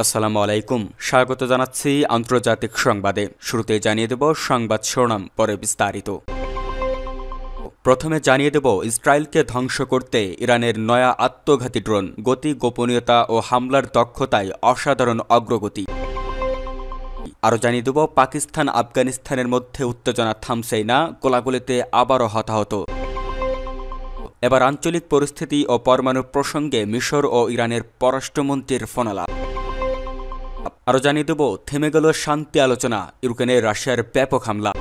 আসসালামু আলাইকুম, স্বাগত জানাচ্ছি আন্তর্জাতিক সংবাদে। শুরুতে জানিয়ে দেব সংবাদ শিরোনাম, পরে বিস্তারিত। প্রথমে জানিয়ে দেব ইসরায়েলকে ধ্বংস করতে ইরানের নয়া আত্মঘাতী ড্রোন, গতি, গোপনীয়তা ও হামলার দক্ষতায় অসাধারণ অগ্রগতি। আরও জানিয়ে দেব পাকিস্তান আফগানিস্তানের মধ্যে উত্তেজনা থামছেই না, গোলাগুলিতে আবারও হতাহত। এবার আঞ্চলিক পরিস্থিতি ও পরমাণু প্রসঙ্গে মিশর ও ইরানের পররাষ্ট্রমন্ত্রীর ফোনালাপ। আরও জানিয়ে দেব থেমে গেল শান্তি আলোচনা, ইউক্রেনে রাশিয়ার ব্যাপক হামলা।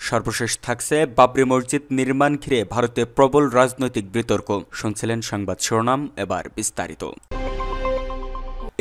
সর্বশেষ থাকছে বাবরি মসজিদ নির্মাণ ঘিরে ভারতে প্রবল রাজনৈতিক বিতর্ক। শুনছিলেন সংবাদ শিরোনাম, এবার বিস্তারিত।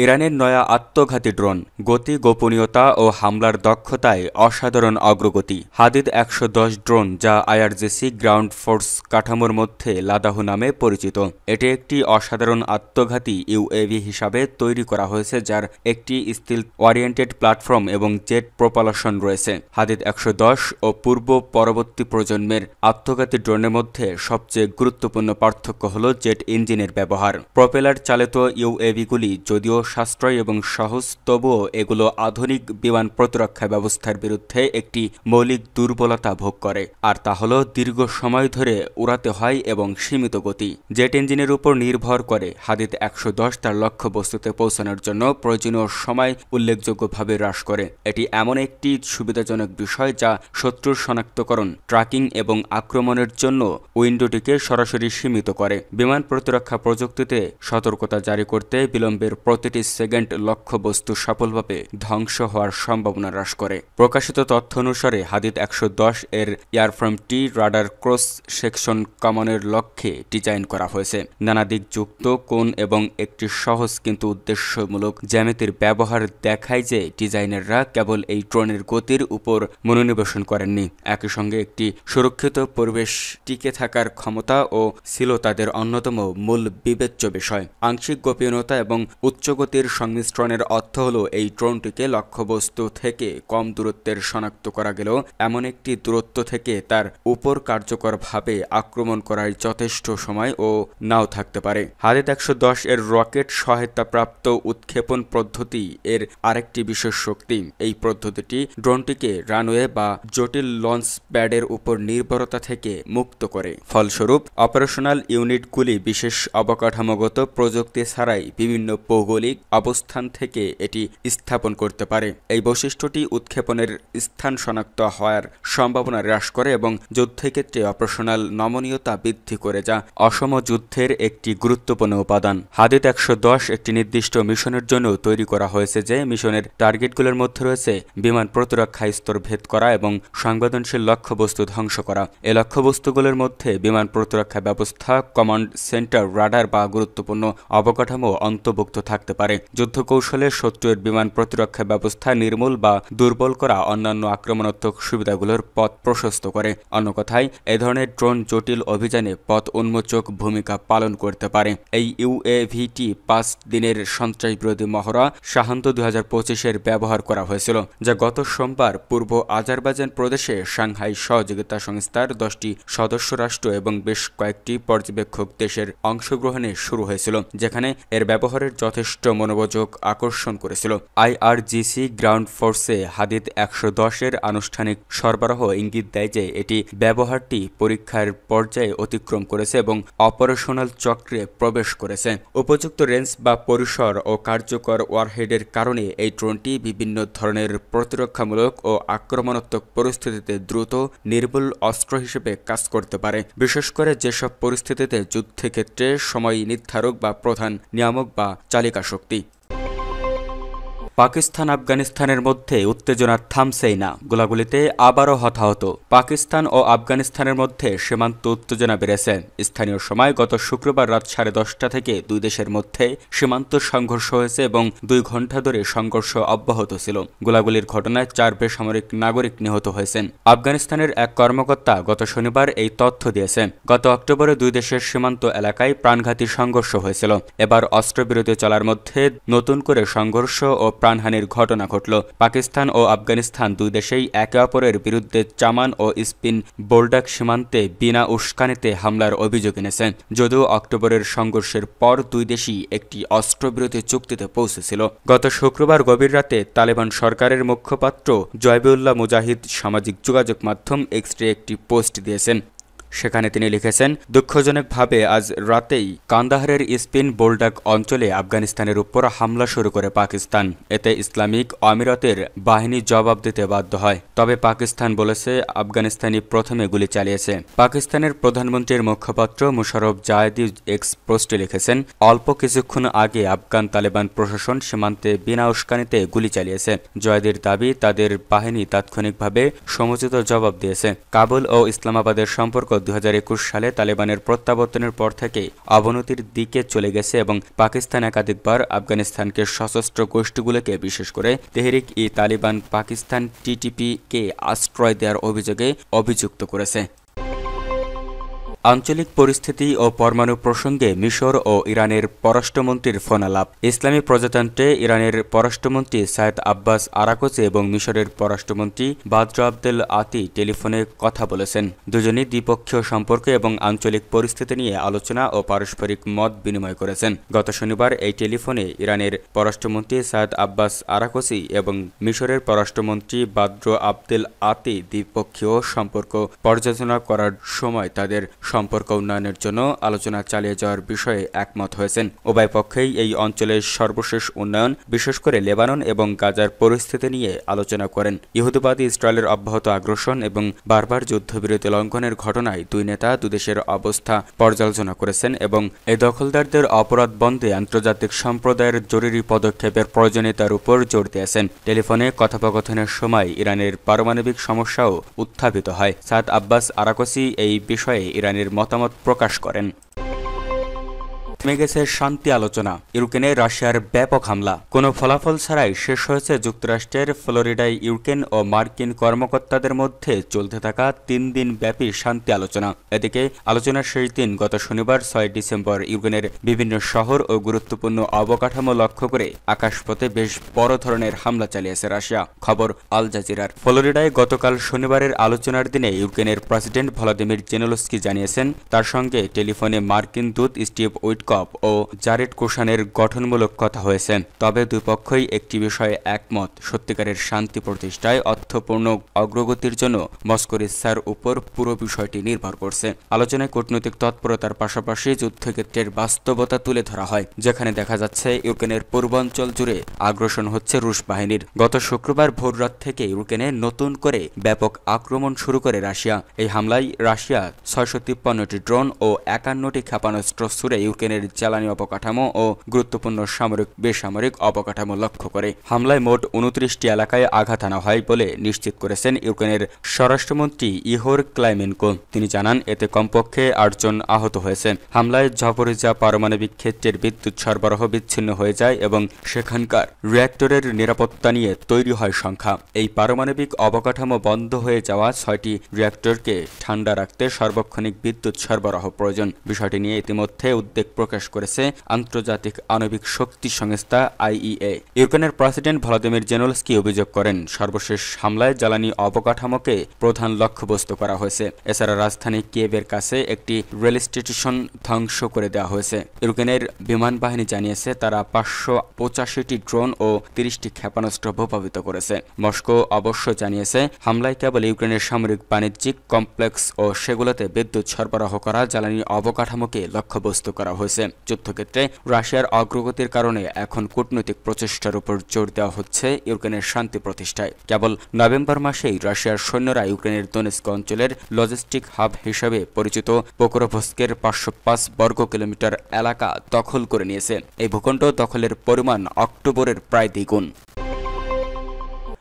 ইরানের নয়া আত্মঘাতী ড্রোন, গতি, গোপনীয়তা ও হামলার দক্ষতায় অসাধারণ অগ্রগতি। হাদিদ 110 ড্রোন, যা আইআরজিসি গ্রাউন্ড ফোর্স কাঠামোর মধ্যে লাদাহু নামে পরিচিত। এটি একটি অসাধারণ আত্মঘাতী ইউএভি হিসাবে তৈরি করা হয়েছে, যার একটি স্টিলথ ওরিয়েন্টেড প্ল্যাটফর্ম এবং জেট প্রপালশন রয়েছে। হাদিদ 110 ও পূর্ব পরবর্তী প্রজন্মের আত্মঘাতী ড্রোনের মধ্যে সবচেয়ে গুরুত্বপূর্ণ পার্থক্য হল জেট ইঞ্জিনের ব্যবহার। প্রপেলার চালিত ইউএভিগুলি যদিও সাশ্রয়ী এবং সহজ, তবুও এগুলো আধুনিক বিমান প্রতিরক্ষা ব্যবস্থার বিরুদ্ধে একটি মৌলিক দুর্বলতা ভোগ করে, আর তা হল দীর্ঘ সময় ধরে উড়াতে হয় এবং সীমিত গতি। জেট ইঞ্জিনের উপর নির্ভর করে হাদিদ 110 তার লক্ষ্যবস্তুতে পৌঁছানোর জন্য প্রয়োজনীয় সময় উল্লেখযোগ্যভাবে হ্রাস করে। এটি এমন একটি সুবিধাজনক বিষয় যা শত্রুর শনাক্তকরণ, ট্র্যাকিং এবং আক্রমণের জন্য উইন্ডোটিকে সরাসরি সীমিত করে। বিমান প্রতিরক্ষা প্রযুক্তিতে সতর্কতা জারি করতে বিলম্বের প্রতিটি সেকেন্ড লক্ষ্যবস্তু সফলভাবে ধ্বংস হওয়ার সম্ভাবনা হ্রাস করে। প্রকাশিত তথ্য অনুসারে হাদিদ 110 এর এয়ারফ্রেমটি রাডার ক্রস সেকশন কমানোর লক্ষ্যে ডিজাইন করা হয়েছে। নানা দিকযুক্ত কোণ এবং একটি সহজ কিন্তু উদ্দেশ্যমূলক জ্যামিতির ব্যবহার দেখায় যে ডিজাইনাররা কেবল এই ড্রোনের গতির উপর মনোনিবেশন করেননি, একই সঙ্গে একটি সুরক্ষিত পরিবেশ টিকে থাকার ক্ষমতা ও ছিল তাদের অন্যতম মূল বিবেচ্য বিষয়। আংশিক গোপনীয়তা এবং উচ্চগতির সংমিশ্রণের অর্থ হল এই ড্রোনটিকে লক্ষ্যবস্তু থেকে কম দূরত্বের শনাক্ত করা গেলেও এমন একটি দূরত্ব থেকে তার উপর কার্যকরভাবে আক্রমণ করার যথেষ্ট সময় ও নাও থাকতে পারে। হাদিদ 110 এর রকেট সহায়তাপ্রাপ্ত উৎক্ষেপণ পদ্ধতি এর আরেকটি বিশেষ শক্তি। এই পদ্ধতিটি ড্রোনটিকে রানওয়ে বা জটিল লঞ্চ প্যাডের উপর নির্ভরতা থেকে মুক্ত করে। ফলস্বরূপ অপারেশনাল ইউনিটগুলি বিশেষ অবকাঠামোগত প্রযুক্তি ছাড়াই বিভিন্ন ভৌগোলিক অবস্থান থেকে এটি স্থাপন করতে পারে। এই বৈশিষ্ট্যটি উৎক্ষেপণের স্থান শনাক্ত হওয়ার সম্ভাবনা হ্রাস করে এবং যুদ্ধক্ষেত্রে অপারেশনাল নমনীয়তা বৃদ্ধি করে, যা অসম যুদ্ধের একটি গুরুত্বপূর্ণ উপাদান। হাদিদ 110 একটি নির্দিষ্ট মিশনের জন্য তৈরি করা হয়েছে, যে মিশনের টার্গেটগুলোর মধ্যে রয়েছে বিমান প্রতিরক্ষা স্তর ভেদ করা এবং সংবেদনশীল লক্ষ্যবস্তু ধ্বংস করা। এই লক্ষ্যবস্তুগুলোর মধ্যে বিমান প্রতিরক্ষা ব্যবস্থা, কমান্ড সেন্টার, রাডার বা গুরুত্বপূর্ণ অবকাঠামো অন্তর্ভুক্ত থাকতে পারে। যুদ্ধ কৌশলে শত্রুর বিমান প্রতিরক্ষা ব্যবস্থা নির্মূল বা দুর্বল করা অন্যান্য আক্রমণাত্মক সুবিধাগুলোর পথ প্রশস্ত করে। অন্য কথায়, এ ধরনের ড্রোন জটিল অভিযানে পথ উন্মোচক ভূমিকা পালন করতে পারে। এই ইউএভিটি 5 দিনের সন্ত্রাস বিরোধী মহড়া শাহান্ত 2025-এর ব্যবহার করা হয়েছিল, যা গত সোমবার পূর্ব আজারবাইজান প্রদেশে সাংহাই সহযোগিতা সংস্থার 10টি সদস্য রাষ্ট্র এবং বেশ কয়েকটি পর্যবেক্ষক দেশের অংশগ্রহণে শুরু হয়েছিল, যেখানে এর ব্যবহারের যথেষ্ট মনোযোগ আকর্ষণ করেছিল। আইআরজিসি গ্রাউন্ড ফোর্সে হাদিদ 110 এর আনুষ্ঠানিক সরবরাহ ইঙ্গিত দেয় যে এটি ব্যবহারটি পরীক্ষার পর্যায়ে অতিক্রম করেছে এবং অপারেশনাল চক্রে প্রবেশ করেছে। উপযুক্ত রেঞ্জ বা পরিসর ও কার্যকর ওয়ারহেডের কারণে এই ড্রোনটি বিভিন্ন ধরনের প্রতিরক্ষামূলক ও আক্রমণাত্মক পরিস্থিতিতে দ্রুত নির্ভুল অস্ত্র হিসেবে কাজ করতে পারে, বিশেষ করে যেসব পরিস্থিতিতে যুদ্ধক্ষেত্রে সময় নির্ধারক বা প্রধান নিয়ামক বা চালিকা শক্তি। পাকিস্তান আফগানিস্তানের মধ্যে উত্তেজনা থামছেই না, গোলাগুলিতে আবারও হতাহত। পাকিস্তান ও আফগানিস্তানের মধ্যে সীমান্ত উত্তেজনা বেড়েছে। স্থানীয় সময় গত শুক্রবার রাত 10:30 থেকে দুই দেশের মধ্যে সীমান্ত সংঘর্ষ হয়েছে এবং 2 ঘণ্টা ধরে সংঘর্ষ অব্যাহত ছিল। গোলাগুলির ঘটনায় 4 বেসামরিক নাগরিক নিহত হয়েছেন। আফগানিস্তানের এক কর্মকর্তা গত শনিবার এই তথ্য দিয়েছেন। গত অক্টোবরে দুই দেশের সীমান্ত এলাকায় প্রাণঘাতী সংঘর্ষ হয়েছিল। এবার অস্ত্রবিরতি চলার মধ্যে নতুন করে সংঘর্ষ ও প্রাণহানির ঘটনা ঘটল। পাকিস্তান ও আফগানিস্তান দুই দেশেই একে অপরের বিরুদ্ধে চামান ও স্পিন বোল্ডাক সীমান্তে বিনা উস্কানিতে হামলার অভিযোগ এনেছে। যদিও অক্টোবরের সংঘর্ষের পর দুই দেশই একটি অস্ত্রবিরতি চুক্তিতে পৌঁছেছিল। গত শুক্রবার গভীর রাতে তালেবান সরকারের মুখপাত্র জয়বুল্লাহ মুজাহিদ সামাজিক যোগাযোগ মাধ্যম এক্সে একটি পোস্ট দিয়েছেন। সেখানে তিনি লিখেছেন, দুঃখজনকভাবে আজ রাতেই কান্দাহারের স্পিন বোল্ডাক অঞ্চলে আফগানিস্তানের উপর হামলা শুরু করে পাকিস্তান। এতে ইসলামিক আমিরাতের বাহিনী জবাব দিতে বাধ্য হয়। তবে পাকিস্তান বলেছে আফগানিস্তানি প্রথমে গুলি চালিয়েছে। পাকিস্তানের প্রধানমন্ত্রীর মুখপাত্র মুশারফ জায়েদি এক্স পোস্টে লিখেছেন, অল্প কিছুক্ষণ আগে আফগান তালেবান প্রশাসন সীমান্তে বিনা উস্কানিতে গুলি চালিয়েছে। জয়েদির দাবি, তাদের বাহিনী তাৎক্ষণিকভাবে সমুচিত জবাব দিয়েছে। কাবুল ও ইসলামাবাদের সম্পর্ক 2021 সালে তালেবানের প্রত্যাবর্তনের পর থেকে অবনতির দিকে চলে গেছে এবং পাকিস্তান একাধিকবার আফগানিস্তানকে সশস্ত্র গোষ্ঠীগুলোকে, বিশেষ করে তেহরিক-ই-তালিবান পাকিস্তান টিটিপি-কে আশ্রয় দেওয়ার অভিযোগে অভিযুক্ত করেছে। আঞ্চলিক পরিস্থিতি ও পরমাণু প্রসঙ্গে মিশর ও ইরানের পররাষ্ট্রমন্ত্রীর ফোনালাপ। ইসলামী প্রজাতন্ত্রে ইরানের পররাষ্ট্রমন্ত্রী সায়েদ আব্বাস আরাকচি এবং মিশরের পররাষ্ট্রমন্ত্রী বাদর আবদেল আতি টেলিফোনে কথা বলেছেন। দুজনই দ্বিপক্ষীয় সম্পর্ক এবং আঞ্চলিক পরিস্থিতি নিয়ে আলোচনা ও পারস্পরিক মত বিনিময় করেছেন। গত শনিবার এই টেলিফোনে ইরানের পররাষ্ট্রমন্ত্রী সায়েদ আব্বাস আরাকচি এবং মিশরের পররাষ্ট্রমন্ত্রী বাদর আবদেল আতি দ্বিপক্ষীয় সম্পর্ক পর্যালোচনা করার সময় তাদের সম্পর্ক উন্নয়নের জন্য আলোচনা চালিয়ে যাওয়ার বিষয়ে একমত হয়েছেন। উভয় পক্ষেই এই অঞ্চলের সর্বশেষ উন্নয়ন, বিশেষ করে লেবানন এবং গাজার পরিস্থিতি নিয়ে আলোচনা করেন। ইহুদিবাদী ইসরায়েলের অব্যাহত আগ্রাসন এবং বারবার যুদ্ধবিরতি লঙ্ঘনের ঘটনায় দুই নেতা দুদেশের অবস্থা পর্যালোচনা করেছেন এবং এই দখলদারদের অপরাধ বন্ধে আন্তর্জাতিক সম্প্রদায়ের জরুরি পদক্ষেপের প্রয়োজনীয়তার উপর জোর দিয়েছেন। টেলিফোনে কথোপকথনের সময় ইরানের পারমাণবিক সমস্যাও উত্থাপিত হয়। সায়েদ আব্বাস আরাকচি এই বিষয়ে ইরানের মতামত প্রকাশ করেন। থেমে গেছে শান্তি আলোচনা। ইউক্রেনে রাশিয়ার ব্যাপক হামলা কোনো ফলাফল ছাড়াই শেষ হয়েছে যুক্তরাষ্ট্রের ফ্লোরিডায় ইউক্রেন ও মার্কিন কর্মকর্তাদের মধ্যে চলতে থাকা 3 দিন ব্যাপী শান্তি আলোচনা। এদিকে আলোচনার শেষ দিন গত শনিবার 6 ডিসেম্বর ইউক্রেনের বিভিন্ন শহর ও গুরুত্বপূর্ণ অবকাঠামো লক্ষ্য করে আকাশপথে বেশ বড় ধরনের হামলা চালিয়েছে রাশিয়া। খবর আল জাজিরার। ফ্লোরিডায় গতকাল শনিবারের আলোচনার দিনে ইউক্রেনের প্রেসিডেন্ট ভলোদিমির জেলেনস্কি জানিয়েছেন, তার সঙ্গে টেলিফোনে মার্কিন দূত স্টিভ উইটকফ ও জারেড কুশানের গঠনমূলক কথা হয়েছে। তবে দুই পক্ষই একটি বিষয়ে একমত, সত্যিকারের শান্তি প্রতিষ্ঠায় অর্থপূর্ণ অগ্রগতির জন্য মস্কোর ইচ্ছার উপর পুরো বিষয়টি নির্ভর করছে। আলোচনায় কূটনৈতিক তৎপরতার পাশাপাশি যুদ্ধক্ষেত্রের বাস্তবতা তুলে ধরা হয়, যেখানে দেখা যাচ্ছে ইউক্রেনের পূর্বাঞ্চল জুড়ে আগ্রাসন হচ্ছে রুশ বাহিনীর। গত শুক্রবার ভোররাত থেকে ইউক্রেনে নতুন করে ব্যাপক আক্রমণ শুরু করে রাশিয়া। এই হামলায় রাশিয়া 653টি ড্রোন ও 51টি ক্ষেপণাস্ত্র ছুড়ে ইউক্রেনের জ্বালানি অবকাঠামো ও গুরুত্বপূর্ণ সামরিক বেসামরিক অবকাঠামো লক্ষ্য করে। হামলায় মোট 29টি এলাকায় আঘাত আনা হয় বলে নিশ্চিত করেছেন ইউক্রেনের স্বরাষ্ট্রমন্ত্রী ইহোর ক্লাইমেনকো। তিনি জানান, এতে কমপক্ষে 8 জন আহত হয়েছে। হামলায় জাপোরিজা পারমাণবিক ক্ষেত্রের বিদ্যুৎ সরবরাহ বিচ্ছিন্ন হয়ে যায় এবং সেখানকার রিঅ্যাক্টরের নিরাপত্তা নিয়ে তৈরি হয় সংখ্যা। এই পারমাণবিক অবকাঠামো বন্ধ হয়ে যাওয়া 6টি রিঅ্যাক্টরকে ঠান্ডা রাখতে সার্বক্ষণিক বিদ্যুৎ সরবরাহ প্রয়োজন। বিষয়টি নিয়ে ইতিমধ্যে উদ্বেগ প্রকাশ করেছে আন্তর্জাতিক আণবিক শক্তি সংস্থা আইইএ। ইউক্রেনের প্রেসিডেন্ট ভলোদিমির জেলেনস্কি অভিযোগ করেন, সর্বশেষ হামলায় জ্বালানি অবকাঠামোকে প্রধান লক্ষ্যবস্তু করা হয়েছে। এছাড়া রাজধানী কিয়েভের কাছে একটি রেল স্টেশন ধ্বংস করে দেওয়া হয়েছে। ইউক্রেনের বিমান বাহিনী জানিয়েছে তারা 585টি ড্রোন ও 30টি ক্ষেপণাস্ত্র ভূপাতিত করেছে। মস্কো অবশ্য জানিয়েছে, হামলায় কেবল ইউক্রেনের সামরিক বাণিজ্যিক কমপ্লেক্স ও সেগুলোতে বিদ্যুৎ সরবরাহ করা জ্বালানি অবকাঠামোকে লক্ষ্যবস্তু করা হয়েছে। যুদ্ধক্ষেত্রে রাশিয়ার অগ্রগতির কারণে এখন কূটনৈতিক প্রচেষ্টার উপর জোর দেওয়া হচ্ছে ইউক্রেনের শান্তি প্রতিষ্ঠায়। কেবল নভেম্বর মাসেই রাশিয়ার সৈন্যরা ইউক্রেনের দোনেস্ক অঞ্চলের লজিস্টিক হাব হিসেবে পরিচিত পোকরোভস্কের 505 বর্গ কিলোমিটার এলাকা দখল করে নিয়েছে। এই ভূখণ্ড দখলের পরিমাণ অক্টোবরের প্রায় দ্বিগুণ।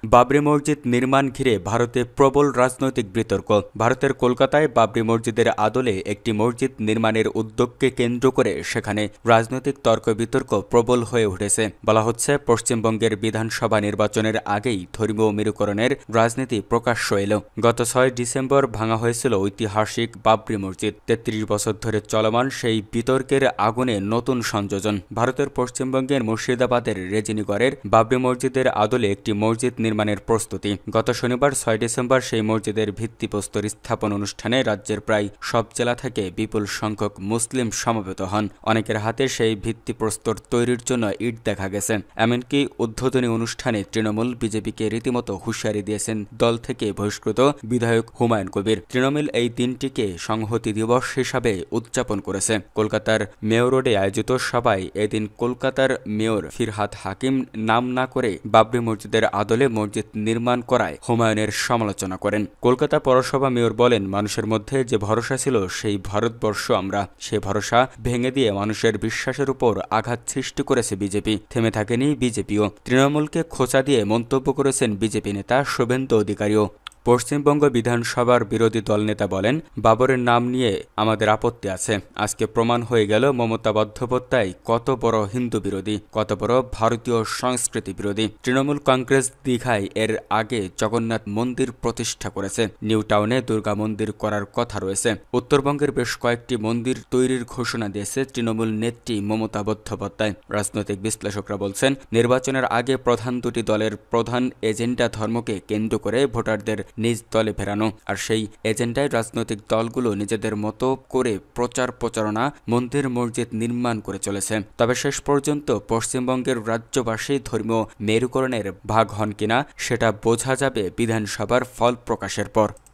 বাবরি মসজিদ নির্মাণ ঘিরে ভারতে প্রবল রাজনৈতিক বিতর্ক। ভারতের কলকাতায় বাবরি মসজিদের আদলে একটি মসজিদ নির্মাণের উদ্যোগকে কেন্দ্র করে সেখানে রাজনৈতিক তর্ক বিতর্ক প্রবল হয়ে উঠেছে। বলা হচ্ছে, পশ্চিমবঙ্গের বিধানসভা নির্বাচনের আগেই ধর্মীয় মেরুকরণের রাজনীতি প্রকাশ্য এলো। গত 6 ডিসেম্বর ভাঙা হয়েছিল ঐতিহাসিক বাবরি মসজিদ। 33 বছর ধরে চলমান সেই বিতর্কের আগুনে নতুন সংযোজন। ভারতের পশ্চিমবঙ্গের মুর্শিদাবাদের রেজিনগড়ের বাবরি মসজিদের আদলে একটি মসজিদ নির্মাণের প্রস্তুতি। গত শনিবার 6 ডিসেম্বর সেই মসজিদের ভিত্তিপ্রস্তর স্থাপন অনুষ্ঠানে রাজ্যের প্রায় সব জেলা থেকে বিপুল সংখ্যক মুসলিম সমবেত হন। অনেকের হাতে সেই ভিত্তিপ্রস্তর তৈরির জন্য ইট দেখা গেছে। এমনকি উদ্বোধনী অনুষ্ঠানে তৃণমূল বিজেপিকে রীতিমতো হুঁশিয়ারি দিয়েছেন দল থেকে বহিষ্কৃত বিধায়ক হুমায়ুন কবির। তৃণমূল এই দিনটিকে সংহতি দিবস হিসাবে উদযাপন করেছে। কলকাতার মেয়র রোডে আয়োজিত সভায় এদিন কলকাতার মেয়র ফিরহাদ হাকিম নাম না করে বাবরি মসজিদের আদলে মসজিদ নির্মাণ করায় হুমায়ুনের সমালোচনা করেন। কলকাতা পৌরসভা মেয়র বলেন, মানুষের মধ্যে যে ভরসা ছিল সেই ভারতবর্ষ আমরা, সে ভরসা ভেঙে দিয়ে মানুষের বিশ্বাসের উপর আঘাত সৃষ্টি করেছে বিজেপি। থেমে থাকেনি বিজেপিও। তৃণমূলকে খোঁচা দিয়ে মন্তব্য করেছেন বিজেপি নেতা শুভেন্দু অধিকারীও। পশ্চিমবঙ্গ বিধানসভার বিরোধী দলনেতা বলেন, বাবরের নাম নিয়ে আমাদের আপত্তি আছে। আজকে প্রমাণ হয়ে গেল মমতা বন্দ্যোপাধ্যায় কত বড় হিন্দু বিরোধী, কত বড় ভারতীয় সংস্কৃতি বিরোধী। তৃণমূল কংগ্রেস দীঘায় এর আগে জগন্নাথ মন্দির প্রতিষ্ঠা করেছে। নিউ টাউনে দুর্গা মন্দির করার কথা রয়েছে। উত্তরবঙ্গের বেশ কয়েকটি মন্দির তৈরির ঘোষণা দিয়েছে তৃণমূল নেত্রী মমতা বন্দ্যোপাধ্যায়। রাজনৈতিক বিশ্লেষকরা বলছেন, নির্বাচনের আগে প্রধান দুটি দলের প্রধান এজেন্ডা ধর্মকে কেন্দ্র করে ভোটারদের নিজ দলে ফেরানো, আর সেই এজেন্ডায় রাজনৈতিক দলগুলো নিজেদের মতো করে প্রচার প্রচারণা মন্দির মসজিদ নির্মাণ করে চলেছে। তবে শেষ পর্যন্ত পশ্চিমবঙ্গের রাজ্যবাসী ধর্মীয় মেরুকরণের ভাগ হন কিনা সেটা বোঝা যাবে বিধানসভার ফল প্রকাশের পর।